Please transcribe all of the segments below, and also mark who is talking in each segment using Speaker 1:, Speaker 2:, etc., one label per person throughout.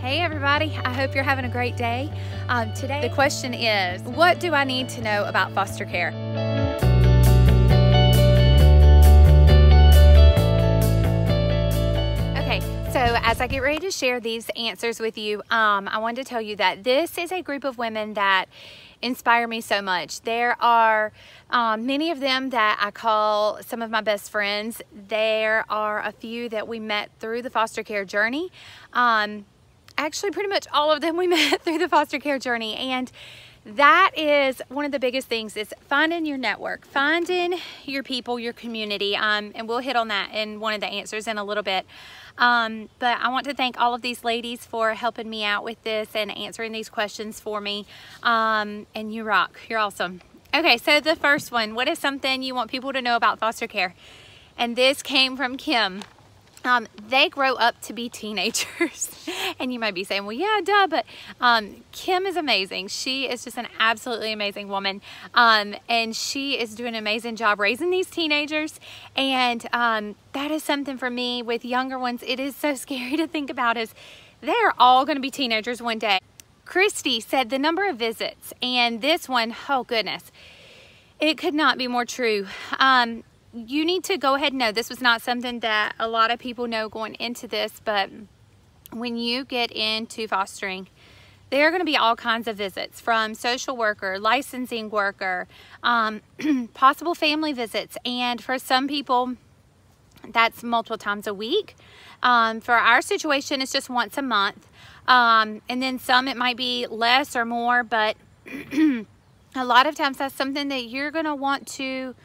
Speaker 1: Hey everybody, I hope you're having a great day. Today the question is, what do I need to know about foster care? Okay, so as I get ready to share these answers with you, I wanted to tell you that this is a group of women that inspire me so much. There are many of them that I call some of my best friends. There are a few that we met through the foster care journey. Actually, pretty much all of them we met through the foster care journey. And that is one of the biggest things, is finding your network, finding your people, your community. And we'll hit on that in one of the answers in a little bit. But I want to thank all of these ladies for helping me out with this and answering these questions for me. And you rock, you're awesome. Okay, so the first one, what is something you want people to know about foster care? And this came from Kim. They grow up to be teenagers. And you might be saying, well, yeah, duh, but Kim is amazing. She is just an absolutely amazing woman. And she is doing an amazing job raising these teenagers. And that is something for me with younger ones. It is so scary to think about, is they're all going to be teenagers one day. Christy said the number of visits, and this one, oh goodness, it could not be more true. You need to go ahead and know, this was not something that a lot of people know going into this, but when you get into fostering, there are going to be all kinds of visits, from social worker, licensing worker, possible family visits, and for some people that's multiple times a week. For our situation, it's just once a month, and then some it might be less or more, but a lot of times that's something that you're going to want to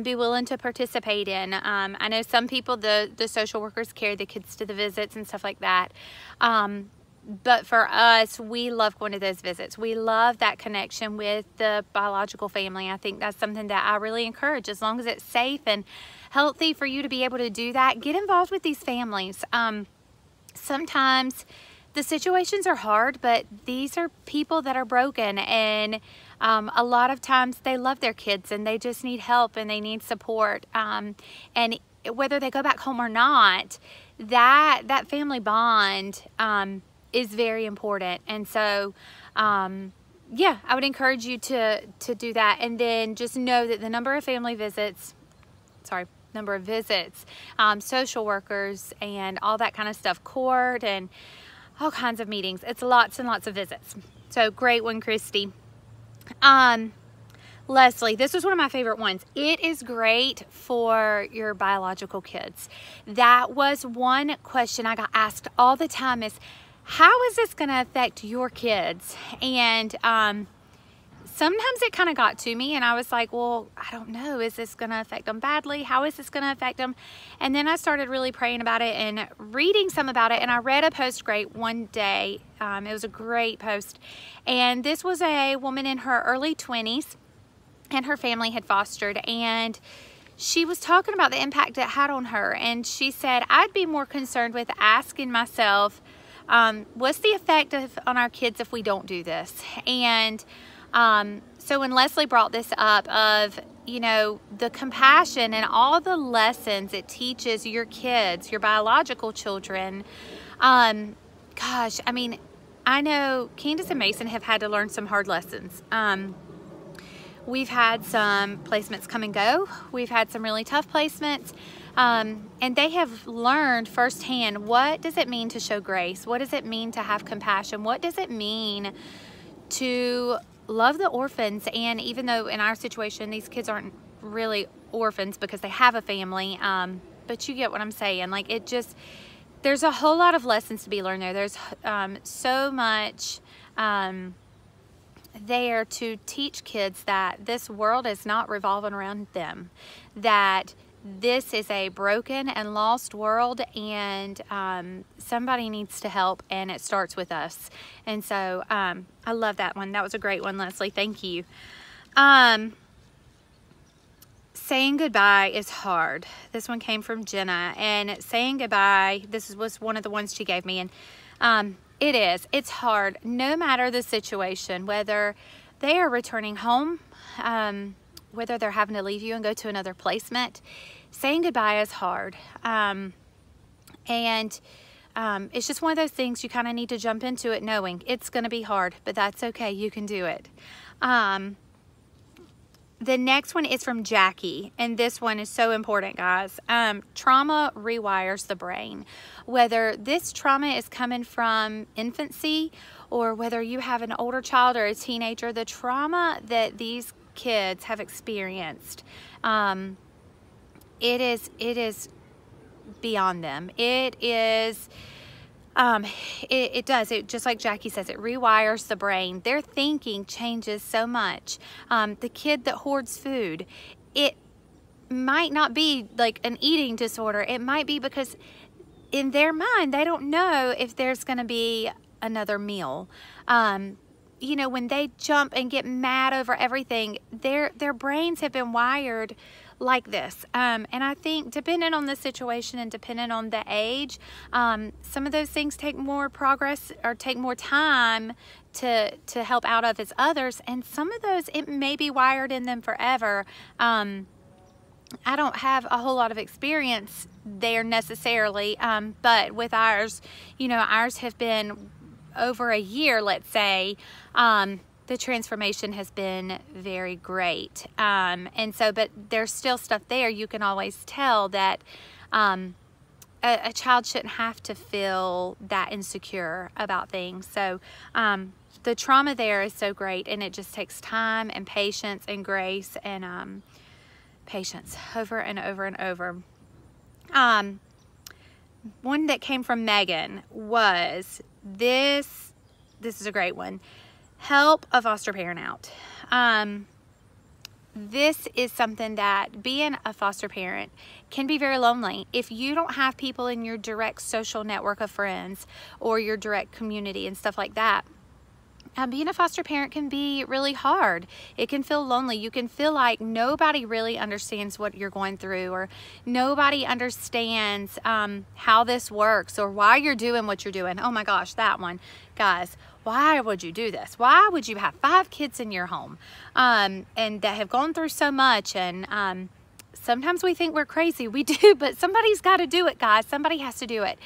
Speaker 1: be willing to participate in. I know some people, the social workers carry the kids to the visits and stuff like that. But for us, we love going to those visits. We love that connection with the biological family. I think that's something that I really encourage. As long as it's safe and healthy for you to be able to do that, get involved with these families. Sometimes the situations are hard, but these are people that are broken, and a lot of times they love their kids and they just need help and they need support. And whether they go back home or not, that family bond is very important. And so, yeah, I would encourage you to do that. And then just know that the number of visits, social workers and all that kind of stuff, court and all kinds of meetings. It's lots and lots of visits. So great one, Christy. Leslie, this was one of my favorite ones. It is great for your biological kids. That was one question I got asked all the time, is how is this going to affect your kids? And sometimes it kind of got to me and I was like, well, I don't know. Is this going to affect them badly? How is this going to affect them? And then I started really praying about it and reading some about it. And I read a post one day. It was a great post. And this was a woman in her early 20s, and her family had fostered. And she was talking about the impact it had on her. And she said, I'd be more concerned with asking myself, what's the effect on our kids if we don't do this? And so when Leslie brought this up of, you know, the compassion and all the lessons it teaches your kids, your biological children, gosh, I mean, I know Candace and Mason have had to learn some hard lessons. We've had some placements come and go. We've had some really tough placements. And they have learned firsthand, what does it mean to show grace? What does it mean to have compassion? What does it mean to love the orphans? And even though in our situation, these kids aren't really orphans because they have a family, but you get what I'm saying. Like, it just, there's a whole lot of lessons to be learned there. There's so much there to teach kids that this world is not revolving around them, that this is a broken and lost world, and somebody needs to help, and it starts with us. And so I love that one. That was a great one, Leslie. Thank you. Saying goodbye is hard. This one came from Jenna, and saying goodbye, this was one of the ones she gave me, and it's hard no matter the situation, whether they are returning home, whether they're having to leave you and go to another placement. Saying goodbye is hard. And it's just one of those things you kind of need to jump into it knowing it's going to be hard, but that's okay. You can do it. The next one is from Jackie, and this one is so important, guys. Trauma rewires the brain. Whether this trauma is coming from infancy or whether you have an older child or a teenager, the trauma that these kids have experienced, it is beyond them. It is, it does, just like Jackie says, it rewires the brain. Their thinking changes so much. The kid that hoards food, it might not be like an eating disorder. It might be because in their mind, they don't know if there's going to be another meal. You know, when they jump and get mad over everything, their brains have been wired like this. And I think depending on the situation and depending on the age, some of those things take more progress or take more time to help out of as others. And some of those, it may be wired in them forever. I don't have a whole lot of experience there necessarily, but with ours, you know, ours have been over a year, let's say. The transformation has been very great. And so, but there's still stuff there. You can always tell that a child shouldn't have to feel that insecure about things. So the trauma there is so great, and it just takes time and patience and grace and patience over and over and over. One that came from Megan was this is a great one. Help a foster parent out. This is something that being a foster parent can be very lonely. If you don't have people in your direct social network of friends or your direct community and stuff like that, being a foster parent can be really hard. It can feel lonely. You can feel like nobody really understands what you're going through, or nobody understands how this works or why you're doing what you're doing. Oh my gosh, that one. Guys, why would you do this? Why would you have 5 kids in your home and that have gone through so much? And sometimes we think we're crazy. We do, but somebody's got to do it, guys. Somebody has to do it.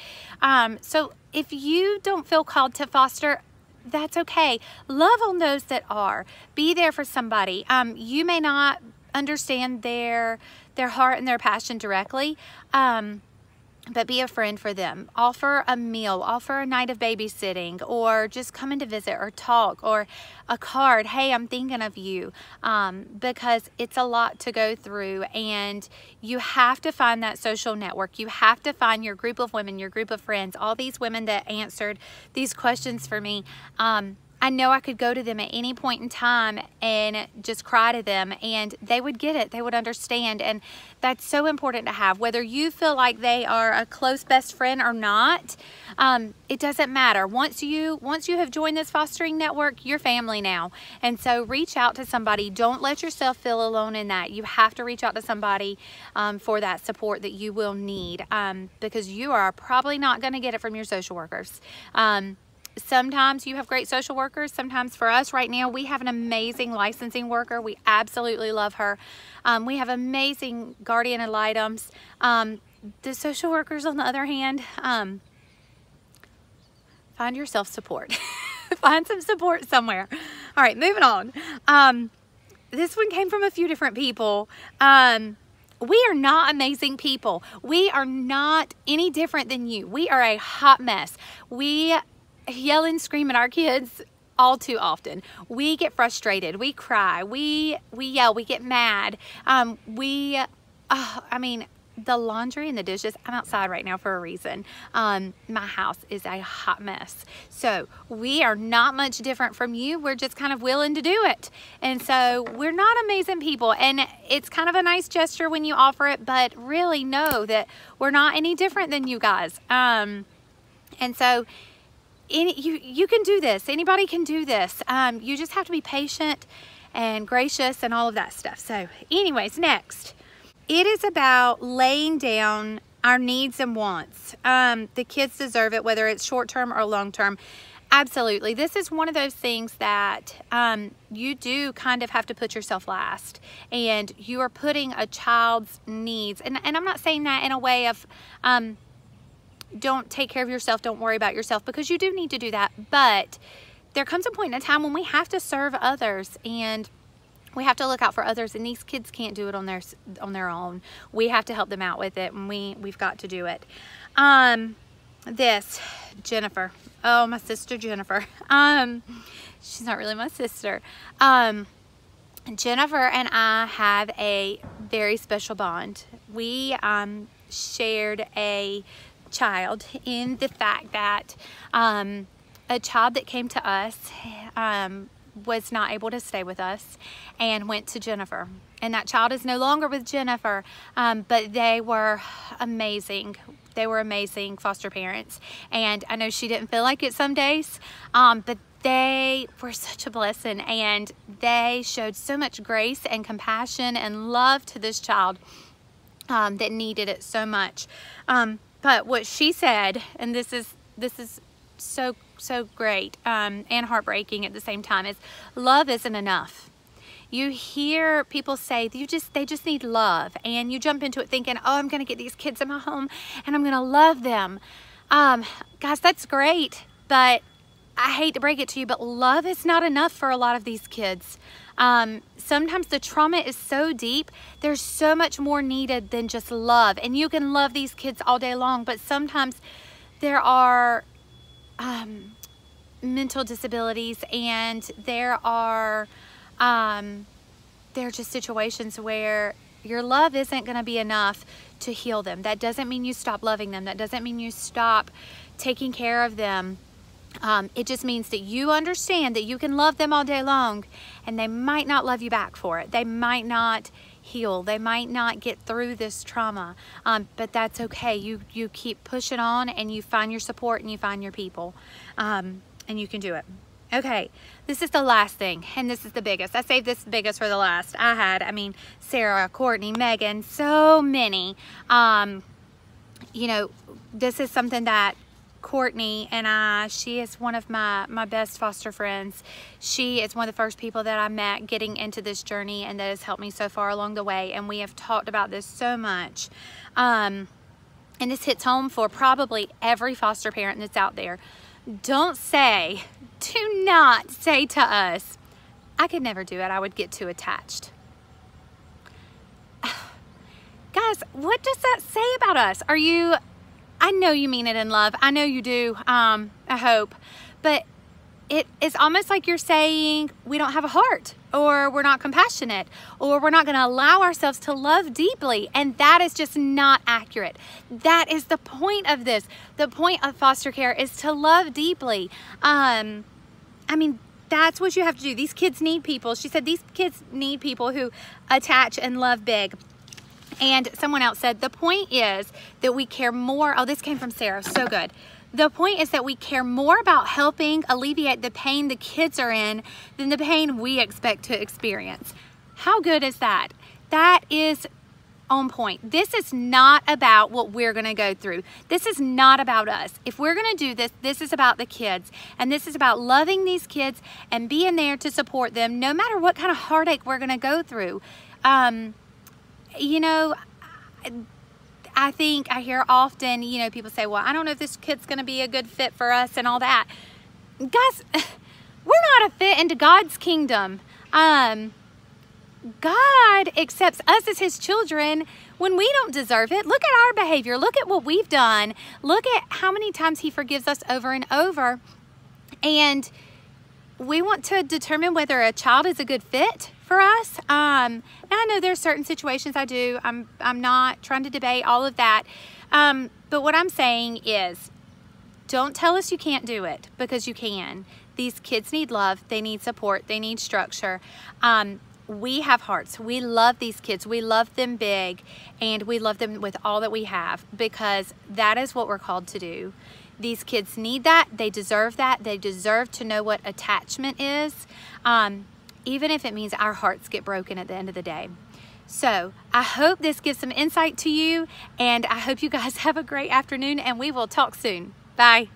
Speaker 1: So if you don't feel called to foster, that's okay. Love on those that are. Be there for somebody. You may not understand their heart and their passion directly, but be a friend for them. Offer a meal, offer a night of babysitting, or just come in to visit or talk, or a card. Hey, I'm thinking of you, because it's a lot to go through, and you have to find that social network. You have to find your group of women, your group of friends, all these women that answered these questions for me. I know I could go to them at any point in time and just cry to them, and they would get it. They would understand. And that's so important to have. Whether you feel like they are a close best friend or not, it doesn't matter. Once you have joined this fostering network, you're family now. And so reach out to somebody. Don't let yourself feel alone in that. You have to reach out to somebody for that support that you will need, because you are probably not going to get it from your social workers. Sometimes you have great social workers. Sometimes for us right now, we have an amazing licensing worker. We absolutely love her. We have amazing guardian ad litems. The social workers, on the other hand, find yourself support. Find some support somewhere. All right, moving on. This one came from a few different people. We are not amazing people. We are not any different than you. We are a hot mess. We yell and scream at our kids all too often. We get frustrated. We cry. We yell. We get mad. I mean, the laundry and the dishes, I'm outside right now for a reason. My house is a hot mess. So we are not much different from you. We're just kind of willing to do it. And so we're not amazing people. And it's kind of a nice gesture when you offer it, but really know that we're not any different than you guys. And so you can do this. Anybody can do this. You just have to be patient and gracious and all of that stuff. So anyways, next. It is about laying down our needs and wants. The kids deserve it, whether it's short-term or long-term. Absolutely. This is one of those things that you do kind of have to put yourself last. And you are putting a child's needs, and I'm not saying that in a way of don't take care of yourself, don't worry about yourself, because you do need to do that. But there comes a point in time when we have to serve others, and we have to look out for others, and these kids can't do it on their own. We have to help them out with it, and we've got to do it. This Jennifer, oh, my sister Jennifer, she's not really my sister. Jennifer and I have a very special bond. We shared a child in the fact that a child that came to us was not able to stay with us and went to Jennifer. And that child is no longer with Jennifer, but they were amazing. They were amazing foster parents. And I know she didn't feel like it some days, but they were such a blessing, and they showed so much grace and compassion and love to this child that needed it so much. But what she said, and this is so great and heartbreaking at the same time, is love isn't enough. You hear people say they just need love, and you jump into it thinking, oh, I'm gonna get these kids in my home and I'm gonna love them. Guys, that's great, but I hate to break it to you, but love is not enough for a lot of these kids. Sometimes the trauma is so deep, there's so much more needed than just love. And you can love these kids all day long, but sometimes there are mental disabilities, and there are just situations where your love isn't going to be enough to heal them. That doesn't mean you stop loving them. That doesn't mean you stop taking care of them. It just means that you understand that you can love them all day long, and they might not love you back for it. They might not heal. They might not get through this trauma, but that's okay. You keep pushing on, and you find your support, and you find your people, and you can do it. Okay, this is the last thing, and this is the biggest. I saved this biggest for the last. I mean, Sarah, Courtney, Megan, so many. You know, this is something that Courtney and she is one of my best foster friends. She is one of the first people that I met getting into this journey, and that has helped me so far along the way, and we have talked about this so much. And this hits home for probably every foster parent that's out there. Do not say to us, I could never do it, I would get too attached. Guys, what does that say about us? I know you mean it in love. I know you do, I hope. But it is almost like you're saying we don't have a heart, or we're not compassionate, or we're not going to allow ourselves to love deeply. And that is just not accurate. That is the point of this. The point of foster care is to love deeply. I mean, that's what you have to do. These kids need people. She said these kids need people who attach and love big. And someone else said, the point is that we care more. Oh, this came from Sarah, so good. The point is that we care more about helping alleviate the pain the kids are in than the pain we expect to experience. How good is that? That is on point. This is not about what we're gonna go through. This is not about us. If we're gonna do this, this is about the kids. And this is about loving these kids and being there to support them no matter what kind of heartache we're gonna go through. You know, I think I hear often, you know, people say, well, I don't know if this kid's going to be a good fit for us and all that. Guys, we're not a fit into God's kingdom. God accepts us as his children when we don't deserve it. Look at our behavior. Look at what we've done. Look at how many times he forgives us over and over. And we want to determine whether a child is a good fit for us. Now I know there's certain situations I do. I'm not trying to debate all of that. But what I'm saying is, don't tell us you can't do it, because you can. These kids need love. They need support. They need structure. We have hearts. We love these kids. We love them big, and we love them with all that we have, because that is what we're called to do. These kids need that. They deserve that. They deserve to know what attachment is, even if it means our hearts get broken at the end of the day. So I hope this gives some insight to you, and I hope you guys have a great afternoon, and we will talk soon. Bye.